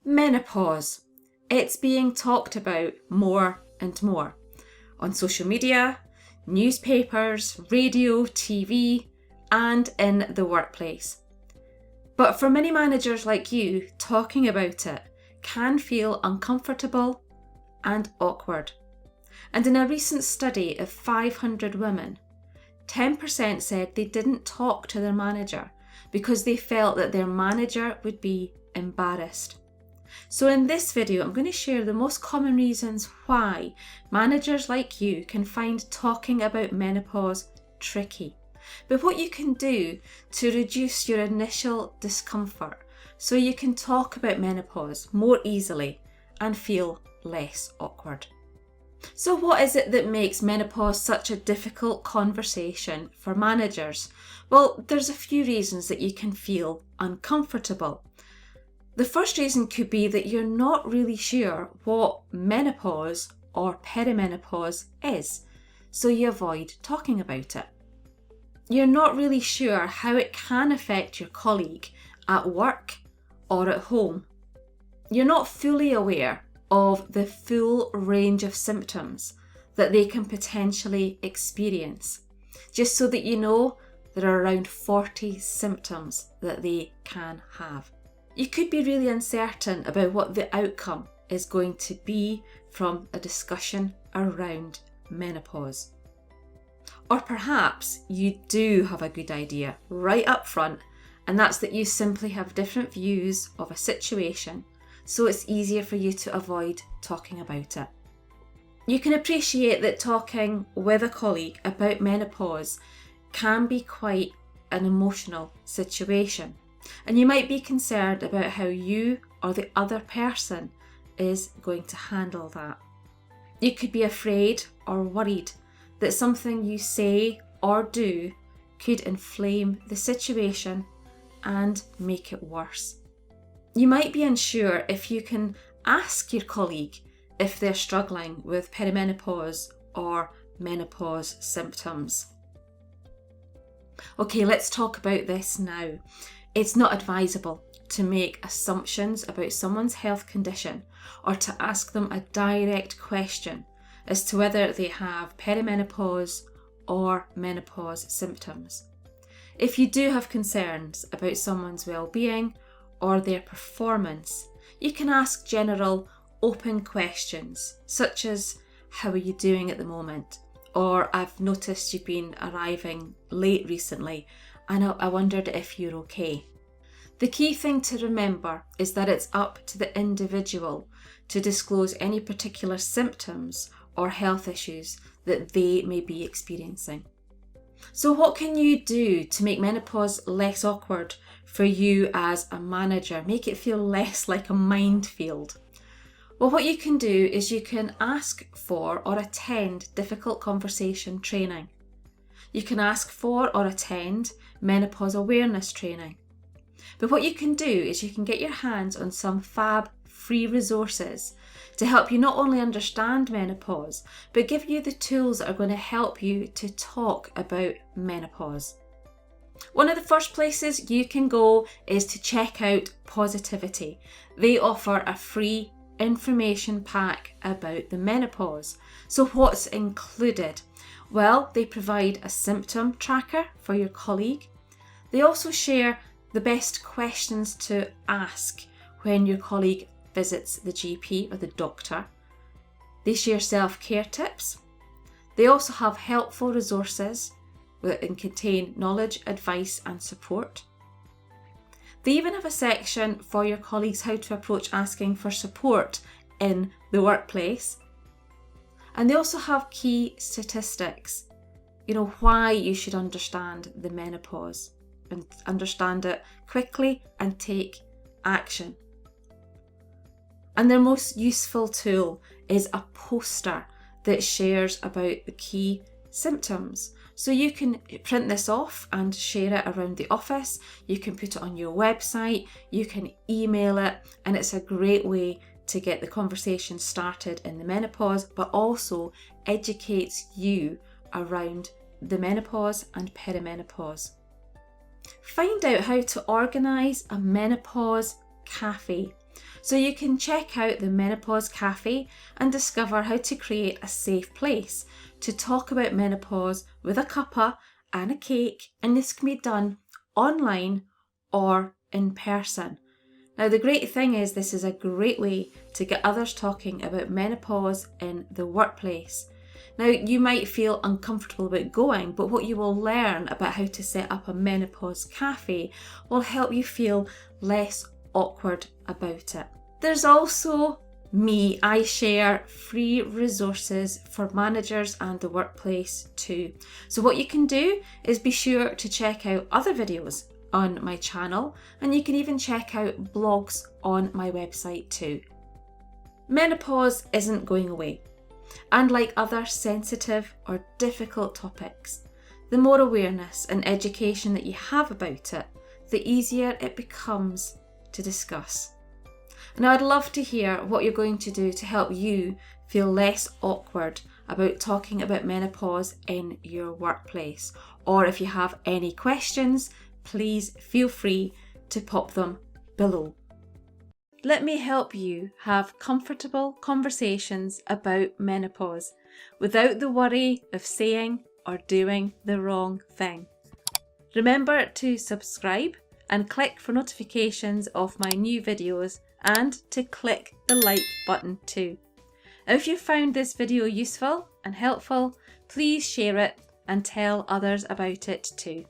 Menopause. It's being talked about more and more on social media, newspapers, radio, TV, and in the workplace. But for many managers like you, talking about it can feel uncomfortable and awkward. And in a recent study of 500 women, 10% said they didn't talk to their manager because they felt that their manager would be embarrassed. So in this video, I'm going to share the most common reasons why managers like you can find talking about menopause tricky, but what you can do to reduce your initial discomfort so you can talk about menopause more easily and feel less awkward. So what is it that makes menopause such a difficult conversation for managers? Well, there's a few reasons that you can feel uncomfortable. The first reason could be that you're not really sure what menopause or perimenopause is, so you avoid talking about it. You're not really sure how it can affect your colleague at work or at home. You're not fully aware of the full range of symptoms that they can potentially experience. Just so that you know, there are around 40 symptoms that they can have. You could be really uncertain about what the outcome is going to be from a discussion around menopause. Or perhaps you do have a good idea right up front, and that's that you simply have different views of a situation, so it's easier for you to avoid talking about it. You can appreciate that talking with a colleague about menopause can be quite an emotional situation, and you might be concerned about how you or the other person is going to handle that. You could be afraid or worried that something you say or do could inflame the situation and make it worse. You might be unsure if you can ask your colleague if they're struggling with perimenopause or menopause symptoms. Okay, let's talk about this now. It's not advisable to make assumptions about someone's health condition or to ask them a direct question as to whether they have perimenopause or menopause symptoms. If you do have concerns about someone's well-being or their performance, you can ask general open questions such as, how are you doing at the moment? Or, I've noticed you've been arriving late recently and I wondered if you're okay. The key thing to remember is that it's up to the individual to disclose any particular symptoms or health issues that they may be experiencing. So what can you do to make menopause less awkward for you as a manager? Make it feel less like a minefield. Well, what you can do is you can ask for or attend difficult conversation training. You can ask for or attend menopause awareness training. But what you can do is you can get your hands on some fab free resources to help you not only understand menopause, but give you the tools that are going to help you to talk about menopause. One of the first places you can go is to check out Positivity. They offer a free information pack about the menopause. So what's included? Well, they provide a symptom tracker for your colleague. They also share the best questions to ask when your colleague visits the GP or the doctor. They share self-care tips. They also have helpful resources that contain knowledge, advice and support. They even have a section for your colleagues how to approach asking for support in the workplace. And they also have key statistics, why you should understand the menopause and understand it quickly and take action. And their most useful tool is a poster that shares about the key symptoms. So you can print this off and share it around the office. You can put it on your website, you can email it, and it's a great way to get the conversation started in the menopause, but also educates you around the menopause and perimenopause. Find out how to organise a menopause cafe. So you can check out the Menopause Cafe and discover how to create a safe place to talk about menopause with a cuppa and a cake, and this can be done online or in person. Now the great thing is this is a great way to get others talking about menopause in the workplace. Now you might feel uncomfortable about going, but what you will learn about how to set up a menopause cafe will help you feel less awkward about it. There's also me. I share free resources for managers and the workplace too. So what you can do is be sure to check out other videos on my channel, and you can even check out blogs on my website too. Menopause isn't going away, and like other sensitive or difficult topics, the more awareness and education that you have about it, the easier it becomes to discuss. Now I'd love to hear what you're going to do to help you feel less awkward about talking about menopause in your workplace, or if you have any questions, please feel free to pop them below. Let me help you have comfortable conversations about menopause without the worry of saying or doing the wrong thing. Remember to subscribe and click for notifications of my new videos, and to click the like button too. If you found this video useful and helpful, please share it and tell others about it too.